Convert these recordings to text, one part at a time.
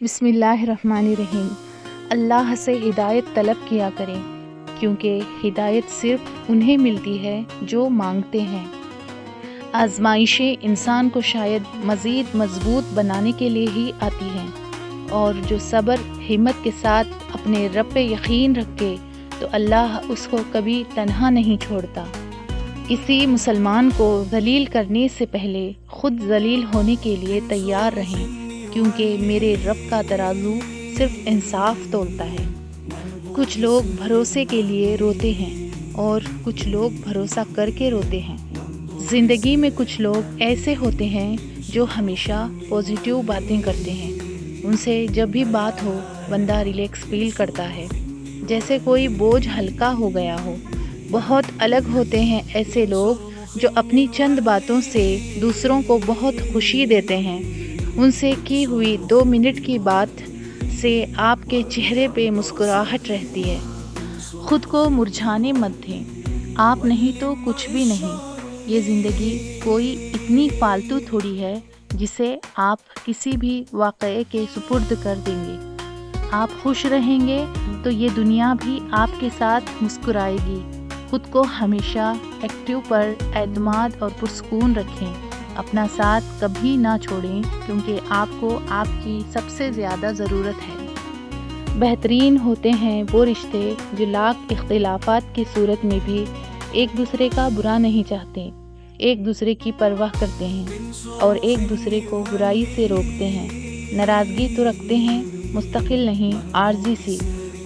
بسم اللہ الرحمن الرحیم۔ اللہ سے ہدایت طلب کیا کریں، کیونکہ ہدایت صرف انہیں ملتی ہے جو مانگتے ہیں۔ آزمائشیں انسان کو شاید مزید مضبوط بنانے کے لیے ہی آتی ہیں، اور جو صبر ہمت کے ساتھ اپنے رب پہ یقین رکھے تو اللہ اس کو کبھی تنہا نہیں چھوڑتا۔ کسی مسلمان کو ذلیل کرنے سے پہلے خود ذلیل ہونے کے لیے تیار رہیں، کیونکہ میرے رب کا ترازو صرف انصاف تولتا ہے۔ کچھ لوگ بھروسے کے لیے روتے ہیں اور کچھ لوگ بھروسہ کر کے روتے ہیں۔ زندگی میں کچھ لوگ ایسے ہوتے ہیں جو ہمیشہ پازیٹیو باتیں کرتے ہیں، ان سے جب بھی بات ہو بندہ ریلیکس فیل کرتا ہے، جیسے کوئی بوجھ ہلکا ہو گیا ہو۔ بہت الگ ہوتے ہیں ایسے لوگ جو اپنی چند باتوں سے دوسروں کو بہت خوشی دیتے ہیں۔ ان سے کی ہوئی 2 منٹ کی بات سے آپ کے چہرے پہ مسکراہٹ رہتی ہے۔ خود کو مرجھانے مت دیں، آپ نہیں تو کچھ بھی نہیں۔ یہ زندگی کوئی اتنی فالتو تھوڑی ہے جسے آپ کسی بھی واقعے کے سپرد کر دیں گے۔ آپ خوش رہیں گے تو یہ دنیا بھی آپ کے ساتھ مسکرائے گی۔ خود کو ہمیشہ ایکٹیو پر اعتماد اور پرسکون رکھیں۔ اپنا ساتھ کبھی نہ چھوڑیں، کیونکہ آپ کو آپ کی سب سے زیادہ ضرورت ہے۔ بہترین ہوتے ہیں وہ رشتے جو لاکھ اختلافات کی صورت میں بھی ایک دوسرے کا برا نہیں چاہتے، ایک دوسرے کی پرواہ کرتے ہیں اور ایک دوسرے کو برائی سے روکتے ہیں۔ ناراضگی تو رکھتے ہیں، مستقل نہیں، عارضی سی۔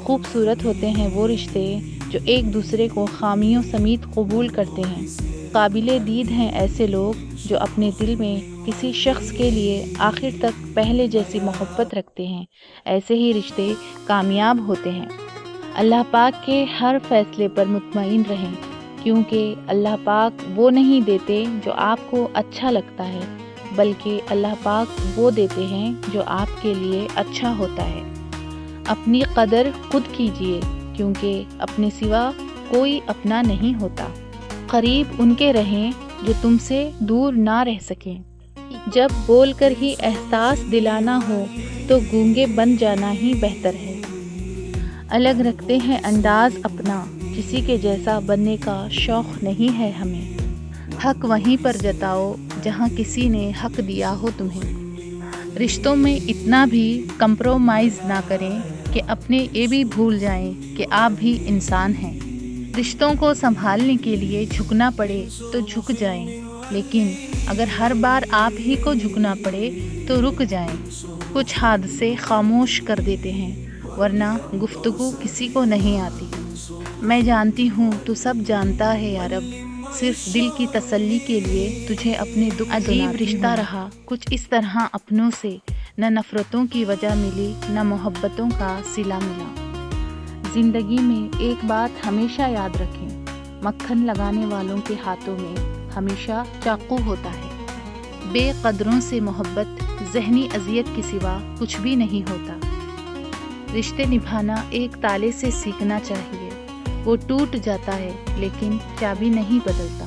خوبصورت ہوتے ہیں وہ رشتے جو ایک دوسرے کو خامیوں سمیت قبول کرتے ہیں۔ قابل دید ہیں ایسے لوگ جو اپنے دل میں کسی شخص کے لیے آخر تک پہلے جیسی محبت رکھتے ہیں۔ ایسے ہی رشتے کامیاب ہوتے ہیں۔ اللہ پاک کے ہر فیصلے پر مطمئن رہیں، کیونکہ اللہ پاک وہ نہیں دیتے جو آپ کو اچھا لگتا ہے، بلکہ اللہ پاک وہ دیتے ہیں جو آپ کے لیے اچھا ہوتا ہے۔ اپنی قدر خود کیجیے، کیونکہ اپنے سوا کوئی اپنا نہیں ہوتا۔ قریب ان کے رہیں جو تم سے دور نہ رہ سکیں۔ جب بول کر ہی احساس دلانا ہو تو گونگے بن جانا ہی بہتر ہے۔ الگ رکھتے ہیں انداز اپنا، کسی کے جیسا بننے کا شوق نہیں ہے ہمیں۔ حق وہیں پر جتاؤ جہاں کسی نے حق دیا ہو تمہیں۔ رشتوں میں اتنا بھی کمپرومائز نہ کریں کہ اپنے یہ بھی بھول جائیں کہ آپ بھی انسان ہیں۔ رشتوں کو سنبھالنے کے لیے جھکنا پڑے تو جھک جائیں، لیکن اگر ہر بار آپ ہی کو جھکنا پڑے تو رک جائیں۔ کچھ حادثے خاموش کر دیتے ہیں، ورنہ گفتگو کسی کو نہیں آتی۔ میں جانتی ہوں تو سب جانتا ہے یا رب، صرف دل کی تسلی کے لیے تجھے اپنے دکھ عجیب رشتہ رہا کچھ اس طرح اپنوں سے، نہ نفرتوں کی وجہ ملی نہ محبتوں کا صلہ ملا۔ زندگی میں ایک بات ہمیشہ یاد رکھیں، مکھن لگانے والوں کے ہاتھوں میں ہمیشہ چاقو ہوتا ہے۔ بے قدروں سے محبت ذہنی اذیت کے سوا کچھ بھی نہیں ہوتا۔ رشتے نبھانا ایک تالے سے سیکھنا چاہیے، وہ ٹوٹ جاتا ہے لیکن چابی نہیں بدلتا۔